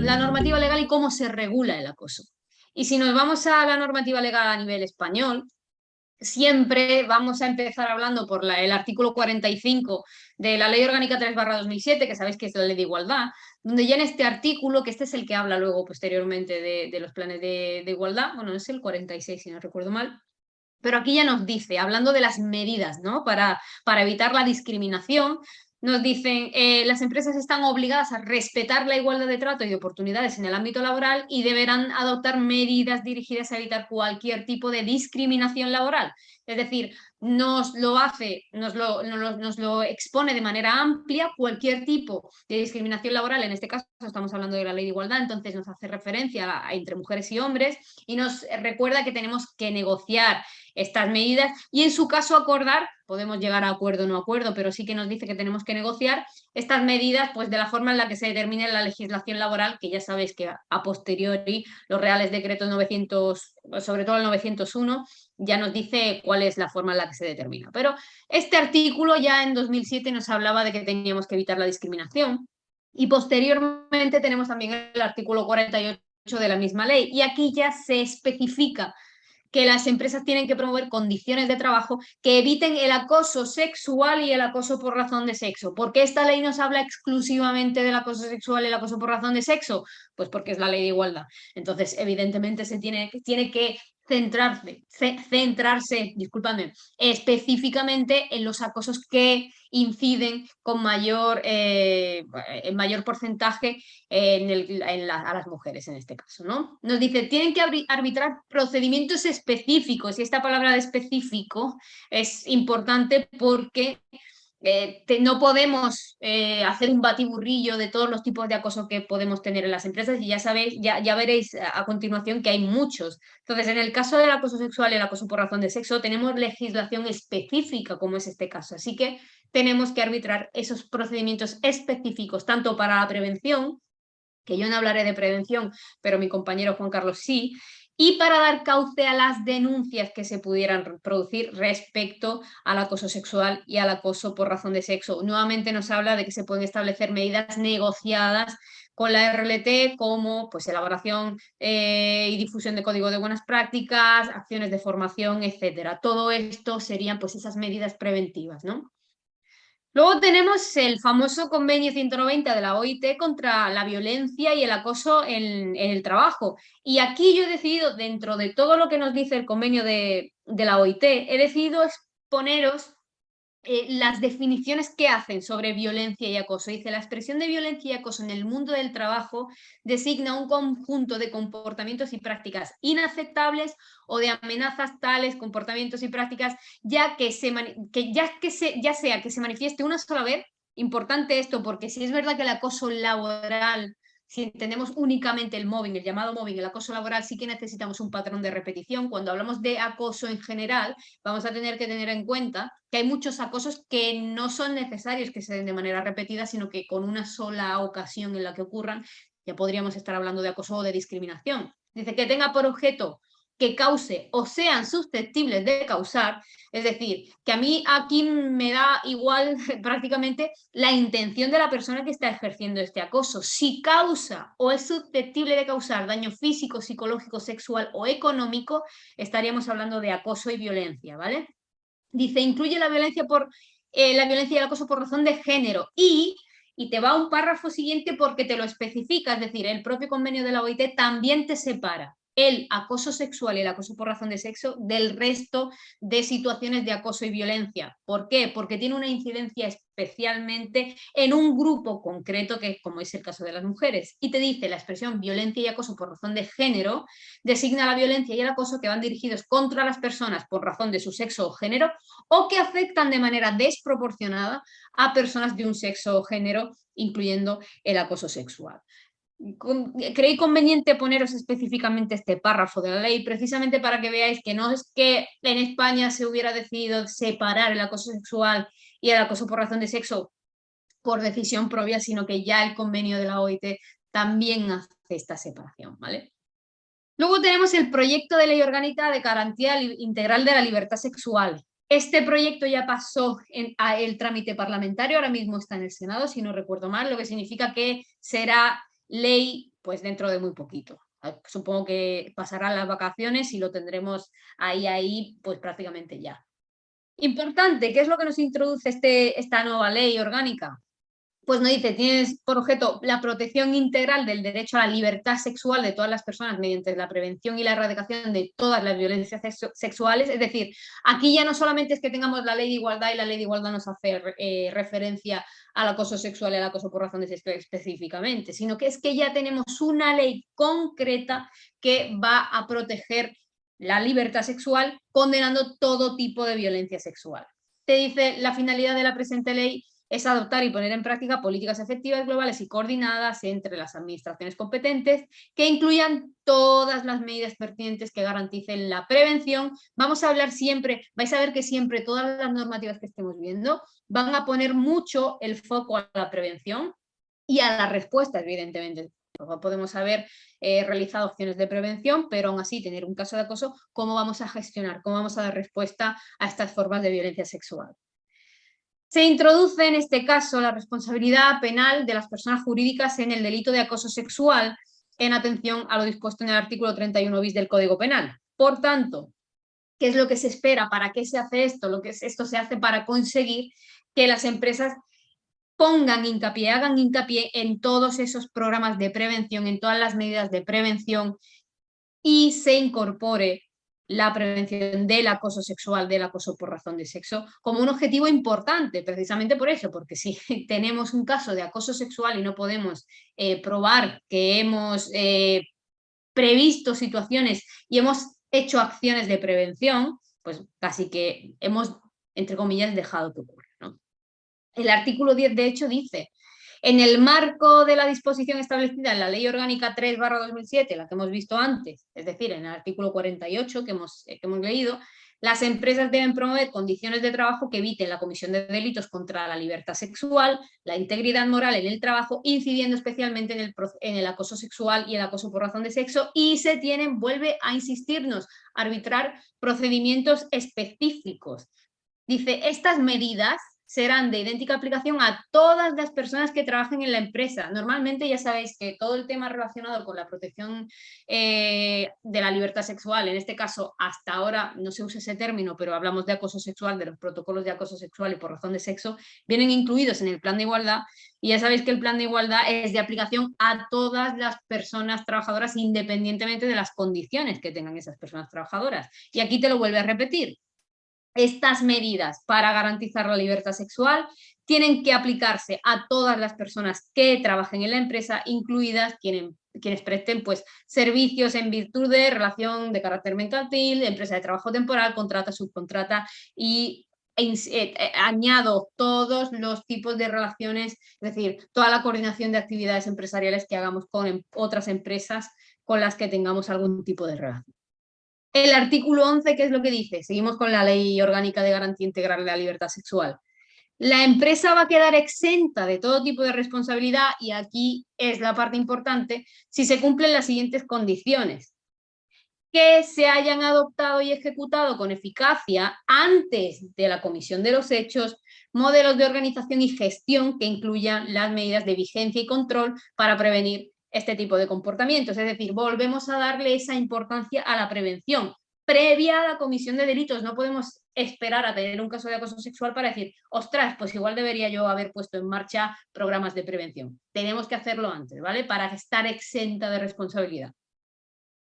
La normativa legal y cómo se regula el acoso. Y si nos vamos a la normativa legal a nivel español, siempre vamos a empezar hablando por el artículo 45 de la Ley Orgánica 3/2007, que sabéis que es la Ley de Igualdad, donde ya en este artículo, que este es el que habla luego posteriormente de los planes de igualdad, bueno, es el 46 si no recuerdo mal, pero aquí ya nos dice, hablando de las medidas, ¿no? Para evitar la discriminación, nos dicen, las empresas están obligadas a respetar la igualdad de trato y de oportunidades en el ámbito laboral y deberán adoptar medidas dirigidas a evitar cualquier tipo de discriminación laboral. Es decir, nos lo expone de manera amplia cualquier tipo de discriminación laboral. En este caso estamos hablando de la ley de igualdad, entonces nos hace referencia entre mujeres y hombres y nos recuerda que tenemos que negociar estas medidas y en su caso acordar, podemos llegar a acuerdo o no acuerdo, pero sí que nos dice que tenemos que negociar estas medidas pues de la forma en la que se determine la legislación laboral, que ya sabéis que a posteriori los reales decretos 900, sobre todo el 901, ya nos dice cuál es la forma en la que se determina. Pero este artículo ya en 2007 nos hablaba de que teníamos que evitar la discriminación y posteriormente tenemos también el artículo 48 de la misma ley y aquí ya se especifica que las empresas tienen que promover condiciones de trabajo que eviten el acoso sexual y el acoso por razón de sexo. ¿Por qué esta ley nos habla exclusivamente del acoso sexual y el acoso por razón de sexo? Pues porque es la ley de igualdad. Entonces, evidentemente, se tiene que centrarse, disculpadme, específicamente en los acosos que inciden en mayor porcentaje a las mujeres en este caso, ¿no? Nos dice, tienen que arbitrar procedimientos específicos y esta palabra de específico es importante porque no podemos hacer un batiburrillo de todos los tipos de acoso que podemos tener en las empresas y ya sabéis, ya veréis a continuación que hay muchos. Entonces, en el caso del acoso sexual y el acoso por razón de sexo, tenemos legislación específica, como es este caso. Así que tenemos que arbitrar esos procedimientos específicos, tanto para la prevención, que yo no hablaré de prevención, pero mi compañero Juan Carlos sí, y para dar cauce a las denuncias que se pudieran producir respecto al acoso sexual y al acoso por razón de sexo. Nuevamente nos habla de que se pueden establecer medidas negociadas con la RLT como pues, elaboración y difusión de código de buenas prácticas, acciones de formación, etcétera. Todo esto serían pues, esas medidas preventivas, ¿no? Luego tenemos el famoso convenio 190 de la OIT contra la violencia y el acoso en el trabajo. Y aquí yo he decidido, dentro de todo lo que nos dice el convenio de la OIT, he decidido exponeros las definiciones que hacen sobre violencia y acoso. Dice, la expresión de violencia y acoso en el mundo del trabajo designa un conjunto de comportamientos y prácticas inaceptables o de amenazas tales, comportamientos y prácticas, ya sea que se manifieste una sola vez, importante esto, porque si es verdad que el acoso laboral, si entendemos únicamente el mobbing, el llamado mobbing, el acoso laboral, sí que necesitamos un patrón de repetición. Cuando hablamos de acoso en general, vamos a tener que tener en cuenta que hay muchos acosos que no son necesarios que se den de manera repetida, sino que con una sola ocasión en la que ocurran, ya podríamos estar hablando de acoso o de discriminación. Dice que tenga por objeto que cause o sean susceptibles de causar, es decir, que a mí aquí me da igual prácticamente la intención de la persona que está ejerciendo este acoso. Si causa o es susceptible de causar daño físico, psicológico, sexual o económico, estaríamos hablando de acoso y violencia, ¿vale? Dice, incluye la violencia y el acoso por razón de género y te va un párrafo siguiente porque te lo especifica, es decir, el propio convenio de la OIT también te separa el acoso sexual y el acoso por razón de sexo del resto de situaciones de acoso y violencia. ¿Por qué? Porque tiene una incidencia especialmente en un grupo concreto, que como es el caso de las mujeres. Y te dice la expresión violencia y acoso por razón de género designa la violencia y el acoso que van dirigidos contra las personas por razón de su sexo o género o que afectan de manera desproporcionada a personas de un sexo o género, incluyendo el acoso sexual. Creí conveniente poneros específicamente este párrafo de la ley precisamente para que veáis que no es que en España se hubiera decidido separar el acoso sexual y el acoso por razón de sexo por decisión propia, sino que ya el convenio de la OIT también hace esta separación, ¿vale? Luego tenemos el proyecto de ley orgánica de garantía integral de la libertad sexual. Este proyecto ya pasó a el trámite parlamentario, ahora mismo está en el Senado, si no recuerdo mal, lo que significa que será ley pues dentro de muy poquito. Supongo que pasarán las vacaciones y lo tendremos ahí pues prácticamente ya. Importante, ¿qué es lo que nos introduce esta nueva ley orgánica? Pues nos dice, tienes por objeto la protección integral del derecho a la libertad sexual de todas las personas mediante la prevención y la erradicación de todas las violencias sexuales. Es decir, aquí ya no solamente es que tengamos la ley de igualdad y la ley de igualdad nos hace referencia al acoso sexual y al acoso por razones específicamente, sino que es que ya tenemos una ley concreta que va a proteger la libertad sexual condenando todo tipo de violencia sexual. Te dice la finalidad de la presente ley es adoptar y poner en práctica políticas efectivas, globales y coordinadas entre las administraciones competentes que incluyan todas las medidas pertinentes que garanticen la prevención. Vamos a hablar siempre, vais a ver que siempre todas las normativas que estemos viendo van a poner mucho el foco a la prevención y a la respuesta, evidentemente. Podemos haber realizado acciones de prevención, pero aún así tener un caso de acoso, ¿cómo vamos a gestionar? ¿Cómo vamos a dar respuesta a estas formas de violencia sexual? Se introduce en este caso la responsabilidad penal de las personas jurídicas en el delito de acoso sexual en atención a lo dispuesto en el artículo 31 bis del Código Penal. Por tanto, ¿qué es lo que se espera? ¿Para qué se hace esto? Esto se hace para conseguir que las empresas pongan hincapié, hagan hincapié en todos esos programas de prevención, en todas las medidas de prevención y se incorpore la prevención del acoso sexual, del acoso por razón de sexo, como un objetivo importante, precisamente por eso, porque si tenemos un caso de acoso sexual y no podemos probar que hemos previsto situaciones y hemos hecho acciones de prevención, pues casi que hemos, entre comillas, dejado que ocurra, ¿no? El artículo 10, de hecho, dice: en el marco de la disposición establecida en la Ley Orgánica 3/2007, la que hemos visto antes, es decir, en el artículo 48 que hemos leído, las empresas deben promover condiciones de trabajo que eviten la comisión de delitos contra la libertad sexual, la integridad moral en el trabajo, incidiendo especialmente en el acoso sexual y el acoso por razón de sexo, y vuelve a insistirnos, arbitrar procedimientos específicos. Dice, estas medidas serán de idéntica aplicación a todas las personas que trabajen en la empresa. Normalmente ya sabéis que todo el tema relacionado con la protección de la libertad sexual, en este caso hasta ahora no se usa ese término, pero hablamos de acoso sexual, de los protocolos de acoso sexual y por razón de sexo, vienen incluidos en el plan de igualdad y ya sabéis que el plan de igualdad es de aplicación a todas las personas trabajadoras independientemente de las condiciones que tengan esas personas trabajadoras. Y aquí te lo vuelve a repetir. Estas medidas para garantizar la libertad sexual tienen que aplicarse a todas las personas que trabajen en la empresa, incluidas quienes presten pues, servicios en virtud de relación de carácter mercantil, empresa de trabajo temporal, contrata, subcontrata y añado todos los tipos de relaciones, es decir, toda la coordinación de actividades empresariales que hagamos con otras empresas con las que tengamos algún tipo de relación. El artículo 11, ¿qué es lo que dice? Seguimos con la Ley Orgánica de Garantía Integral de la Libertad Sexual. La empresa va a quedar exenta de todo tipo de responsabilidad, y aquí es la parte importante, si se cumplen las siguientes condiciones: que se hayan adoptado y ejecutado con eficacia antes de la comisión de los hechos modelos de organización y gestión que incluyan las medidas de vigencia y control para prevenir este tipo de comportamientos. Es decir, volvemos a darle esa importancia a la prevención previa a la comisión de delitos. No podemos esperar a tener un caso de acoso sexual para decir, ostras, pues igual debería yo haber puesto en marcha programas de prevención. Tenemos que hacerlo antes, ¿vale? Para estar exenta de responsabilidad.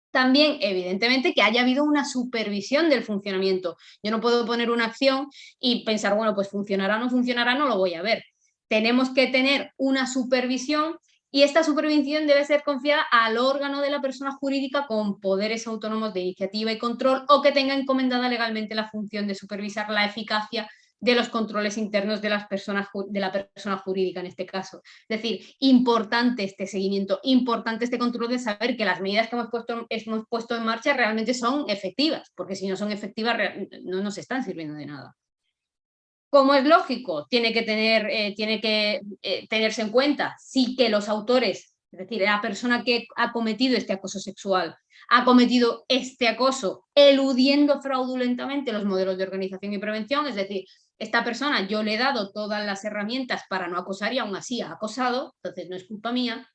También, evidentemente, que haya habido una supervisión del funcionamiento. Yo no puedo poner una acción y pensar, bueno, pues funcionará o no funcionará, no lo voy a ver. Tenemos que tener una supervisión y esta supervisión debe ser confiada al órgano de la persona jurídica con poderes autónomos de iniciativa y control o que tenga encomendada legalmente la función de supervisar la eficacia de los controles internos de la persona jurídica en este caso. Es decir, importante este seguimiento, importante este control de saber que las medidas que hemos puesto en marcha realmente son efectivas, porque si no son efectivas no nos están sirviendo de nada. Como es lógico, tiene que tenerse en cuenta sí que los autores, es decir, la persona que ha cometido este acoso sexual, ha cometido este acoso eludiendo fraudulentamente los modelos de organización y prevención, es decir, esta persona yo le he dado todas las herramientas para no acosar y aún así ha acosado, entonces no es culpa mía,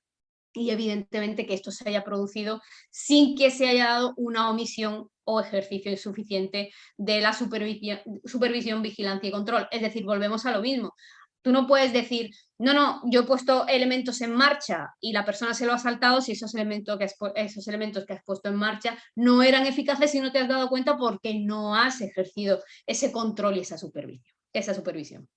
y evidentemente que esto se haya producido sin que se haya dado una omisión o ejercicio insuficiente de la supervisión, vigilancia y control. Es decir, volvemos a lo mismo. Tú no puedes decir, no, yo he puesto elementos en marcha y la persona se lo ha saltado si esos elementos que has puesto en marcha no eran eficaces y no te has dado cuenta porque no has ejercido ese control y esa supervisión.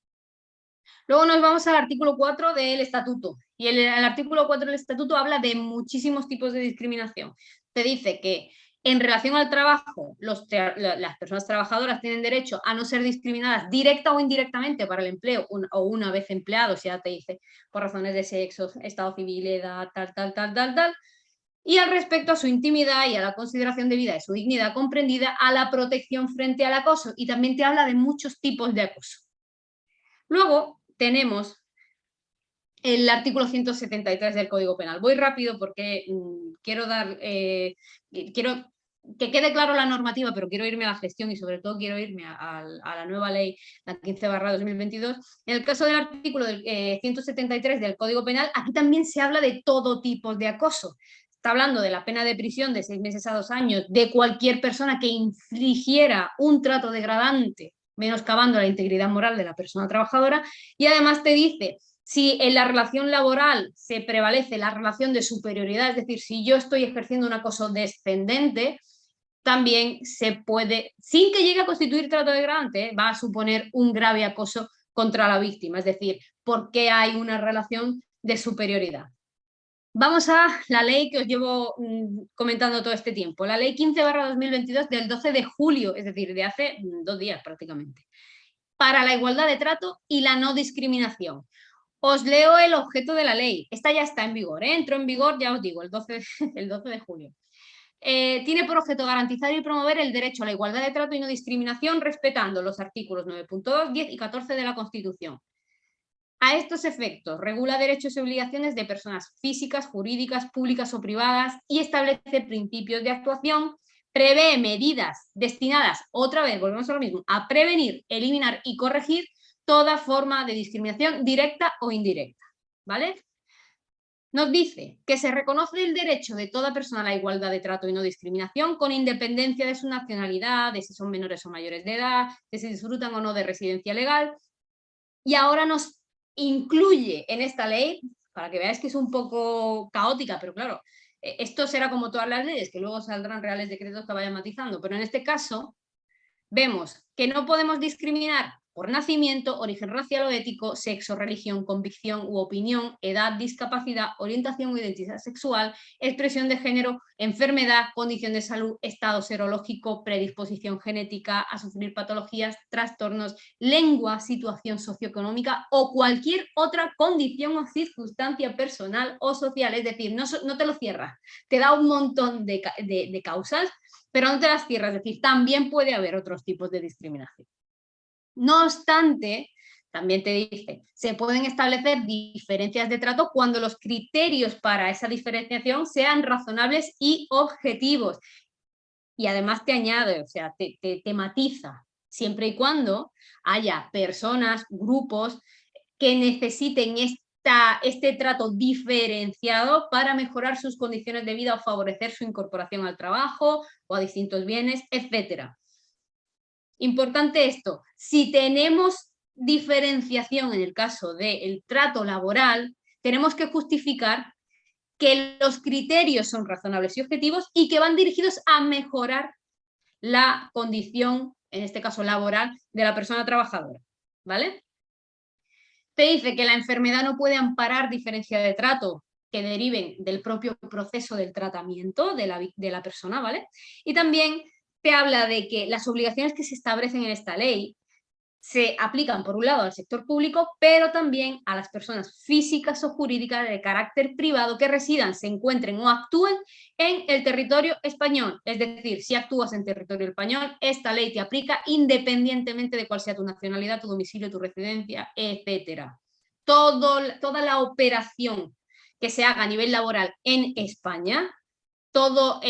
Luego nos vamos al artículo 4 del estatuto. Y el artículo 4 del estatuto habla de muchísimos tipos de discriminación. Te dice que en relación al trabajo, las personas trabajadoras tienen derecho a no ser discriminadas directa o indirectamente para el empleo o una vez empleados, ya te dice, por razones de sexo, estado civil, edad, tal. Y al respecto a su intimidad y a la consideración debida de su dignidad comprendida, a la protección frente al acoso. Y también te habla de muchos tipos de acoso. Luego tenemos el artículo 173 del Código Penal. Voy rápido porque quiero que quede claro la normativa, pero quiero irme a la gestión y sobre todo quiero irme a la nueva ley, la 15/2022. En el caso del artículo 173 del Código Penal, aquí también se habla de todo tipo de acoso. Está hablando de la pena de prisión de 6 meses a 2 años de cualquier persona que infligiera un trato degradante, menoscabando la integridad moral de la persona trabajadora, y además te dice si en la relación laboral se prevalece la relación de superioridad, es decir, si yo estoy ejerciendo un acoso descendente, también se puede, sin que llegue a constituir trato degradante, va a suponer un grave acoso contra la víctima, es decir, porque hay una relación de superioridad. Vamos a la ley que os llevo comentando todo este tiempo, la ley 15/2022 del 12 de julio, es decir, de hace 2 días prácticamente, para la igualdad de trato y la no discriminación. Os leo el objeto de la ley. Esta ya está en vigor, ¿eh? Entró en vigor, ya os digo, el 12 de julio. Tiene por objeto garantizar y promover el derecho a la igualdad de trato y no discriminación, respetando los artículos 9.2, 10 y 14 de la Constitución. A estos efectos, regula derechos y obligaciones de personas físicas, jurídicas, públicas o privadas y establece principios de actuación, prevé medidas destinadas, otra vez, volvemos a lo mismo, a prevenir, eliminar y corregir toda forma de discriminación directa o indirecta, ¿vale? Nos dice que se reconoce el derecho de toda persona a la igualdad de trato y no discriminación con independencia de su nacionalidad, de si son menores o mayores de edad, de si disfrutan o no de residencia legal. Y ahora nos incluye en esta ley, para que veáis que es un poco caótica, pero claro, esto será como todas las leyes, que luego saldrán reales decretos que vayan matizando, pero en este caso vemos que no podemos discriminar por nacimiento, origen racial o ético, sexo, religión, convicción u opinión, edad, discapacidad, orientación o identidad sexual, expresión de género, enfermedad, condición de salud, estado serológico, predisposición genética a sufrir patologías, trastornos, lengua, situación socioeconómica o cualquier otra condición o circunstancia personal o social. Es decir, no te lo cierras, te da un montón de causas, pero no te las cierras, es decir, también puede haber otros tipos de discriminación. No obstante, también te dice, se pueden establecer diferencias de trato cuando los criterios para esa diferenciación sean razonables y objetivos. Y además te añade, o sea, te matiza, siempre y cuando haya personas, grupos que necesiten este trato diferenciado para mejorar sus condiciones de vida o favorecer su incorporación al trabajo o a distintos bienes, etc. Importante esto, si tenemos diferenciación en el caso del trato laboral, tenemos que justificar que los criterios son razonables y objetivos y que van dirigidos a mejorar la condición, en este caso laboral, de la persona trabajadora, ¿vale? Te dice que la enfermedad no puede amparar diferencia de trato que deriven del propio proceso del tratamiento de la persona, ¿vale? Y también te habla de que las obligaciones que se establecen en esta ley se aplican, por un lado, al sector público, pero también a las personas físicas o jurídicas de carácter privado que residan, se encuentren o actúen en el territorio español. Es decir, si actúas en territorio español, esta ley te aplica independientemente de cuál sea tu nacionalidad, tu domicilio, tu residencia, etc. Toda la operación que se haga a nivel laboral en España todo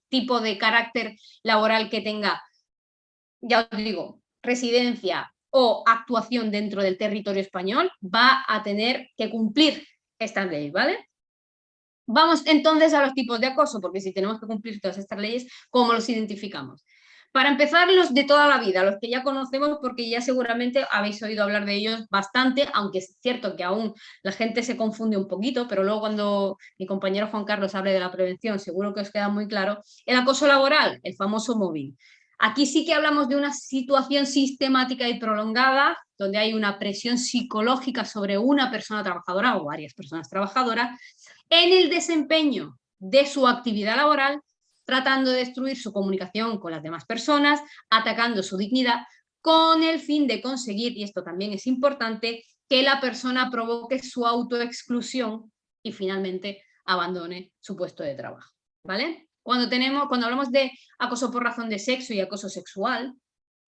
tipo de carácter laboral que tenga, ya os digo, residencia o actuación dentro del territorio español, va a tener que cumplir esta ley, ¿vale? Vamos entonces a los tipos de acoso, porque si tenemos que cumplir todas estas leyes, ¿cómo los identificamos? Para empezar, los de toda la vida, los que ya conocemos, porque ya seguramente habéis oído hablar de ellos bastante, aunque es cierto que aún la gente se confunde un poquito, pero luego cuando mi compañero Juan Carlos hable de la prevención, seguro que os queda muy claro. El acoso laboral, el famoso mobbing. Aquí sí que hablamos de una situación sistemática y prolongada, donde hay una presión psicológica sobre una persona trabajadora o varias personas trabajadoras en el desempeño de su actividad laboral, tratando de destruir su comunicación con las demás personas, atacando su dignidad, con el fin de conseguir, y esto también es importante, que la persona provoque su autoexclusión y finalmente abandone su puesto de trabajo. ¿Vale? Cuando hablamos de acoso por razón de sexo y acoso sexual,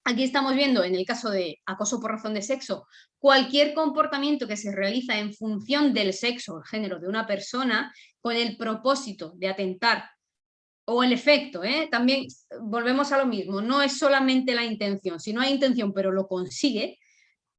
aquí estamos viendo, en el caso de acoso por razón de sexo, cualquier comportamiento que se realiza en función del sexo o el género de una persona con el propósito de atentar, o el efecto, también volvemos a lo mismo, no es solamente la intención, si no hay intención pero lo consigue,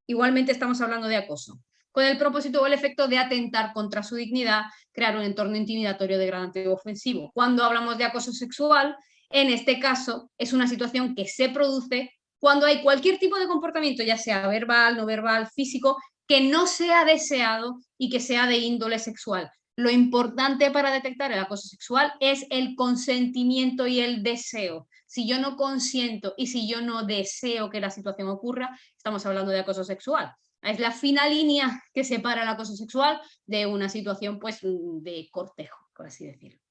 igualmente estamos hablando de acoso, con el propósito o el efecto de atentar contra su dignidad, crear un entorno intimidatorio, degradante o ofensivo. Cuando hablamos de acoso sexual, en este caso es una situación que se produce cuando hay cualquier tipo de comportamiento, ya sea verbal, no verbal, físico, que no sea deseado y que sea de índole sexual. Lo importante para detectar el acoso sexual es el consentimiento y el deseo. Si yo no consiento y si yo no deseo que la situación ocurra, estamos hablando de acoso sexual. Es la fina línea que separa el acoso sexual de una situación pues, de cortejo, por así decirlo.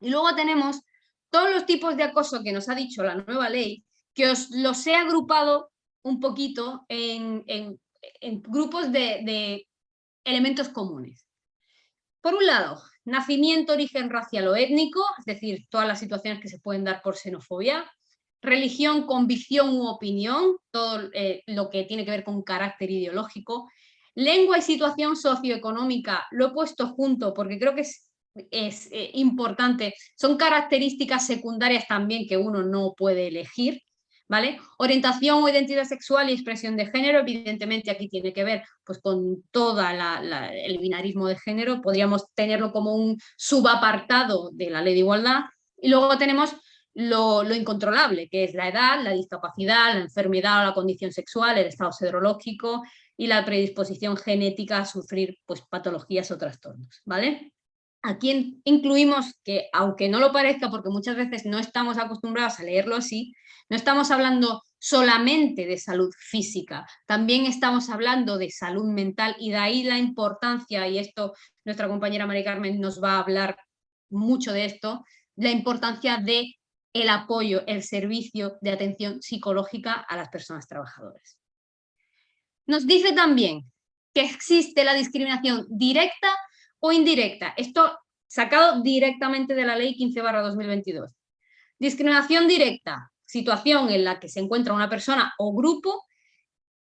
Y luego tenemos todos los tipos de acoso que nos ha dicho la nueva ley, que os los he agrupado un poquito en grupos de elementos comunes. Por un lado, nacimiento, origen racial o étnico, es decir, todas las situaciones que se pueden dar por xenofobia. Religión, convicción u opinión, todo lo que tiene que ver con carácter ideológico. Lengua y situación socioeconómica, lo he puesto junto porque creo que es importante. Son características secundarias también que uno no puede elegir. ¿Vale? Orientación o identidad sexual y expresión de género, evidentemente aquí tiene que ver pues, con todo el binarismo de género, podríamos tenerlo como un subapartado de la ley de igualdad. Y luego tenemos lo incontrolable, que es la edad, la discapacidad, la enfermedad o la condición sexual, el estado serológico y la predisposición genética a sufrir pues, patologías o trastornos. ¿Vale? Aquí incluimos que, aunque no lo parezca, porque muchas veces no estamos acostumbrados a leerlo así, no estamos hablando solamente de salud física, también estamos hablando de salud mental y de ahí la importancia, y esto nuestra compañera Mari Carmen nos va a hablar mucho de esto, la importancia de el apoyo, el servicio de atención psicológica a las personas trabajadoras. Nos dice también que existe la discriminación directa o indirecta. Esto sacado directamente de la ley 15/2022. Discriminación directa, situación en la que se encuentra una persona o grupo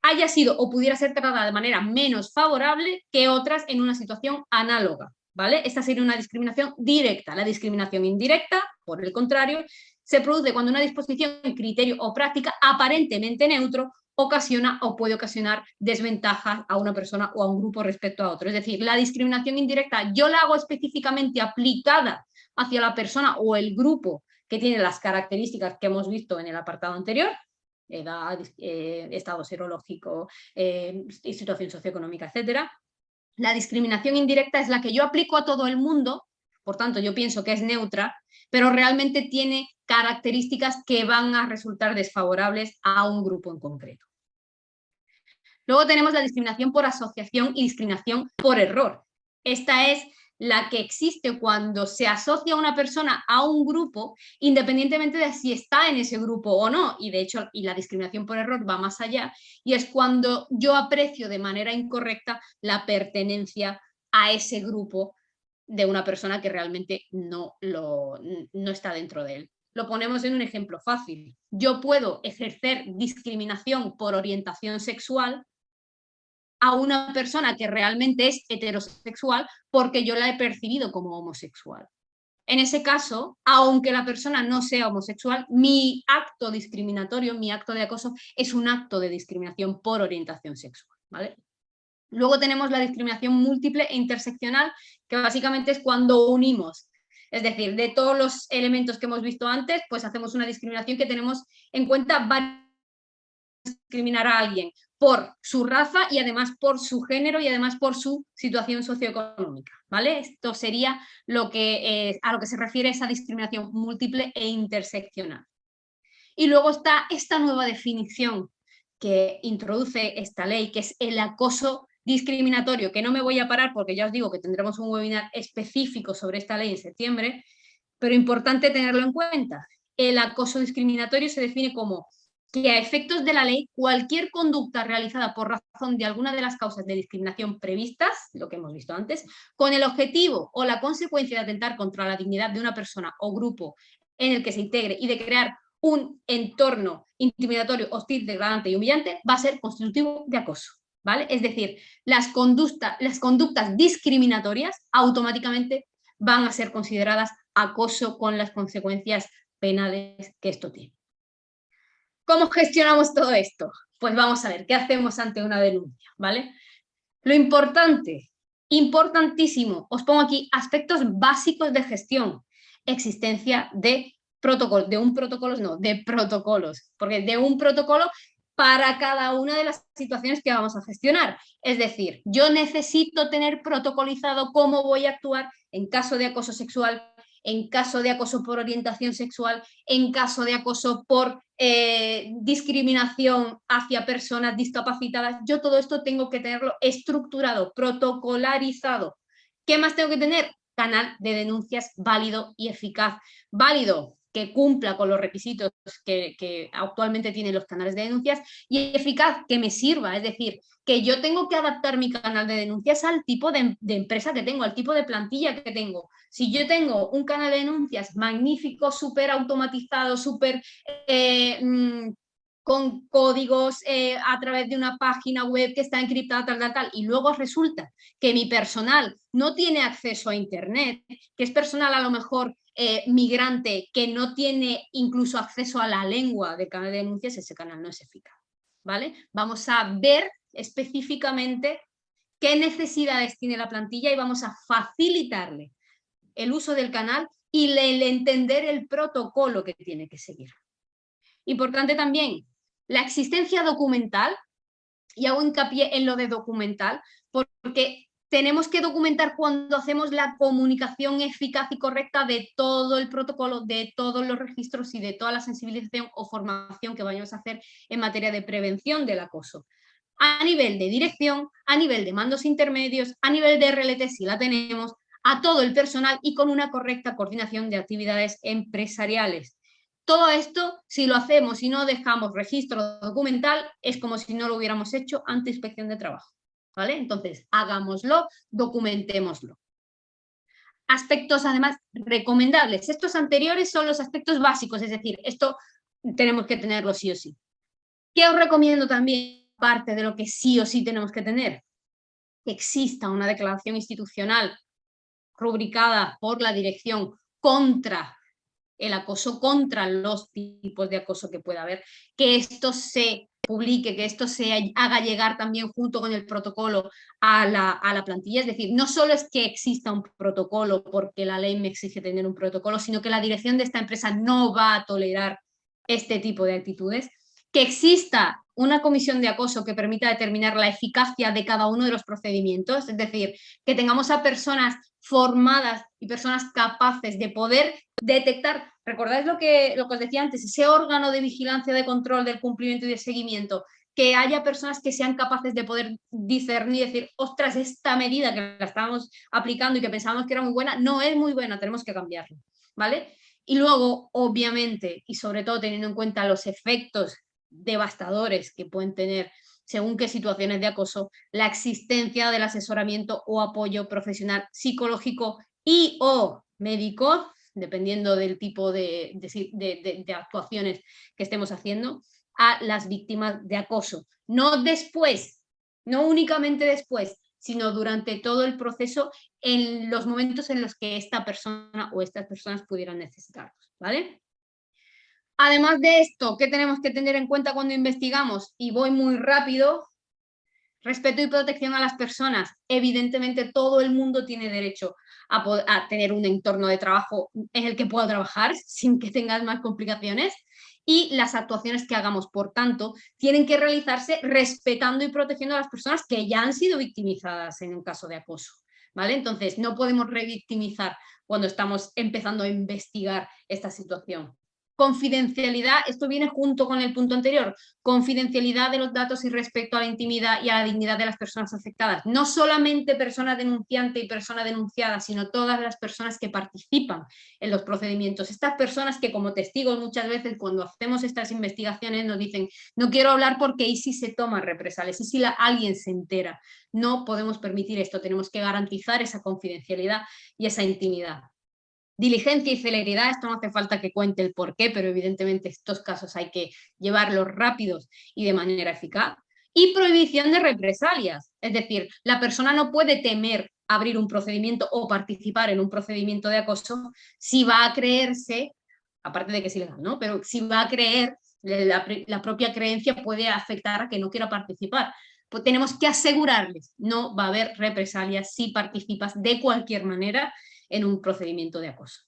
haya sido o pudiera ser tratada de manera menos favorable que otras en una situación análoga. ¿Vale? Esta sería una discriminación directa. La discriminación indirecta, por el contrario, se produce cuando una disposición, criterio o práctica aparentemente neutro ocasiona o puede ocasionar desventajas a una persona o a un grupo respecto a otro. Es decir, la discriminación indirecta yo la hago específicamente aplicada hacia la persona o el grupo que tiene las características que hemos visto en el apartado anterior, edad, estado serológico, situación socioeconómica, etcétera. La discriminación indirecta es la que yo aplico a todo el mundo, por tanto yo pienso que es neutra, pero realmente tiene características que van a resultar desfavorables a un grupo en concreto. Luego tenemos la discriminación por asociación y discriminación por error. Esta es la que existe cuando se asocia a una persona a un grupo, independientemente de si está en ese grupo o no. Y de hecho, y la discriminación por error va más allá, y es cuando yo aprecio de manera incorrecta la pertenencia a ese grupo de una persona que realmente no está dentro de él. Lo ponemos en un ejemplo fácil. Yo puedo ejercer discriminación por orientación sexual a una persona que realmente es heterosexual porque yo la he percibido como homosexual. en ese caso, aunque la persona no sea homosexual, mi acto discriminatorio, mi acto de acoso, es un acto de discriminación por orientación sexual, ¿vale? Luego tenemos la discriminación múltiple e interseccional, que básicamente es cuando unimos, es decir, de todos los elementos que hemos visto antes, pues hacemos una discriminación que tenemos en cuenta discriminar a alguien por su raza y además por su género y además por su situación socioeconómica, ¿vale? Esto sería lo que, a lo que se refiere esa discriminación múltiple e interseccional. Y luego está esta nueva definición que introduce esta ley, que es el acoso discriminatorio, que no me voy a parar porque ya os digo que tendremos un webinar específico sobre esta ley en septiembre, pero importante tenerlo en cuenta. El acoso discriminatorio se define como que a efectos de la ley, cualquier conducta realizada por razón de alguna de las causas de discriminación previstas, lo que hemos visto antes, con el objetivo o la consecuencia de atentar contra la dignidad de una persona o grupo en el que se integre y de crear un entorno intimidatorio, hostil, degradante y humillante, va a ser constitutivo de acoso, ¿vale? Es decir, las conductas discriminatorias automáticamente van a ser consideradas acoso con las consecuencias penales que esto tiene. ¿Cómo gestionamos todo esto? Pues vamos a ver, ¿qué hacemos ante una denuncia? ¿Vale? Lo importante, importantísimo, os pongo aquí aspectos básicos de gestión. Existencia de protocolos, de protocolos, porque de un protocolo para cada una de las situaciones que vamos a gestionar. Es decir, yo necesito tener protocolizado cómo voy a actuar en caso de acoso sexual, en caso de acoso por orientación sexual, en caso de acoso por discriminación hacia personas discapacitadas. Yo todo esto tengo que tenerlo estructurado, protocolarizado. ¿Qué más tengo que tener? Canal de denuncias válido y eficaz. Válido, que cumpla con los requisitos que actualmente tienen los canales de denuncias, y eficaz, que me sirva, es decir, que yo tengo que adaptar mi canal de denuncias al tipo de empresa que tengo, al tipo de plantilla que tengo. Si yo tengo un canal de denuncias magnífico, súper automatizado, súper con códigos a través de una página web que está encriptada, tal, y luego resulta que mi personal no tiene acceso a Internet, que es personal a lo mejor migrante, que no tiene incluso acceso a la lengua del canal de denuncias, ese canal no es eficaz, ¿vale? Vamos a ver específicamente qué necesidades tiene la plantilla y vamos a facilitarle el uso del canal y el entender el protocolo que tiene que seguir. Importante también, la existencia documental, y hago hincapié en lo de documental, porque tenemos que documentar cuando hacemos la comunicación eficaz y correcta de todo el protocolo, de todos los registros y de toda la sensibilización o formación que vayamos a hacer en materia de prevención del acoso. A nivel de dirección, a nivel de mandos intermedios, a nivel de RLT si la tenemos, a todo el personal y con una correcta coordinación de actividades empresariales. Todo esto, si lo hacemos y no dejamos registro documental, es como si no lo hubiéramos hecho ante inspección de trabajo, ¿vale? Entonces, hagámoslo, documentémoslo. Aspectos, además, recomendables. Estos anteriores son los aspectos básicos, es decir, esto tenemos que tenerlo sí o sí. ¿Qué os recomiendo también, parte de lo que sí o sí tenemos que tener? Que exista una declaración institucional rubricada por la dirección contra el acoso, contra los tipos de acoso que pueda haber, que esto se publique, que esto se haga llegar también junto con el protocolo a la plantilla. Es decir, no solo es que exista un protocolo porque la ley me exige tener un protocolo, sino que la dirección de esta empresa no va a tolerar este tipo de actitudes. Que exista una comisión de acoso que permita determinar la eficacia de cada uno de los procedimientos, es decir, que tengamos a personas formadas y personas capaces de poder detectar, ¿recordáis lo que os decía antes? Ese órgano de vigilancia, de control del cumplimiento y de seguimiento, que haya personas que sean capaces de poder discernir y decir, ostras, esta medida que la estábamos aplicando y que pensábamos que era muy buena, no es muy buena, tenemos que cambiarla, ¿vale? Y luego, obviamente, y sobre todo teniendo en cuenta los efectos devastadores que pueden tener según qué situaciones de acoso, la existencia del asesoramiento o apoyo profesional psicológico y o médico, dependiendo del tipo de actuaciones que estemos haciendo, a las víctimas de acoso. No después, no únicamente después, sino durante todo el proceso, en los momentos en los que esta persona o estas personas pudieran necesitarlos, ¿vale? Además de esto, ¿qué tenemos que tener en cuenta cuando investigamos? Y voy muy rápido. Respeto y protección a las personas. Evidentemente, todo el mundo tiene derecho a tener un entorno de trabajo en el que pueda trabajar sin que tengas más complicaciones. Y las actuaciones que hagamos, por tanto, tienen que realizarse respetando y protegiendo a las personas que ya han sido victimizadas en un caso de acoso, ¿vale? Entonces, no podemos revictimizar cuando estamos empezando a investigar esta situación. Confidencialidad, esto viene junto con el punto anterior, confidencialidad de los datos y respecto a la intimidad y a la dignidad de las personas afectadas. No solamente persona denunciante y persona denunciada, sino todas las personas que participan en los procedimientos. Estas personas que como testigos muchas veces cuando hacemos estas investigaciones nos dicen no quiero hablar porque y si se toman represalias, y si alguien se entera. No podemos permitir esto, tenemos que garantizar esa confidencialidad y esa intimidad. Diligencia y celeridad, esto no hace falta que cuente el por qué, pero evidentemente estos casos hay que llevarlos rápidos y de manera eficaz. Y prohibición de represalias, es decir, la persona no puede temer abrir un procedimiento o participar en un procedimiento de acoso si va a creerse, aparte de que es ilegal, ¿no? Pero si va a creer, la propia creencia puede afectar a que no quiera participar. Pues tenemos que asegurarles, no va a haber represalias si participas de cualquier manera en un procedimiento de acoso.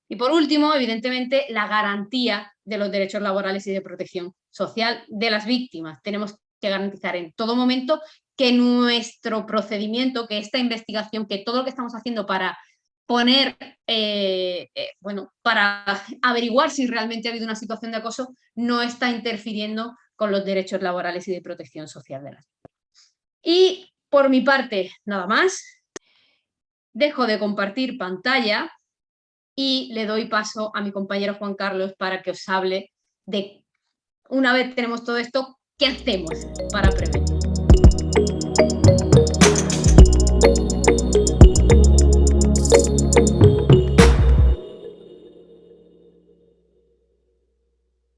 Y por último, evidentemente, la garantía de los derechos laborales y de protección social de las víctimas. Tenemos que garantizar en todo momento que nuestro procedimiento, que esta investigación, que todo lo que estamos haciendo para poner, bueno, para averiguar si realmente ha habido una situación de acoso, no está interfiriendo con los derechos laborales y de protección social de las víctimas. Y por mi parte, nada más. Dejo de compartir pantalla y le doy paso a mi compañero Juan Carlos para que os hable de, una vez tenemos todo esto, ¿qué hacemos para prevenir?